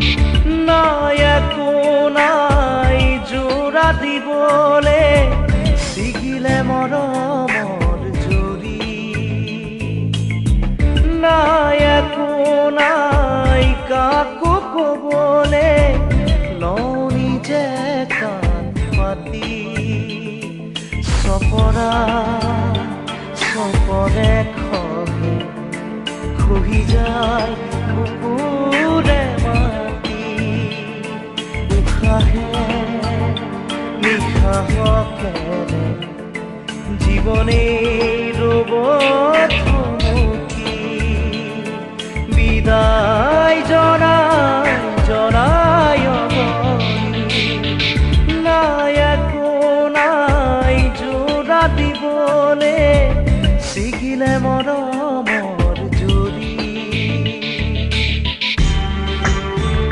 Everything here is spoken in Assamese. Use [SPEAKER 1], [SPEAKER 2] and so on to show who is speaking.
[SPEAKER 1] নাই একো নাই জোৰা দিবলে ছিগিলে মৰমৰ জৰি নাই একো নাই কাকো কবলে লওঁ নিজে কাণ পাতি চপৰা চপৰে খহি যায় বুকুৰ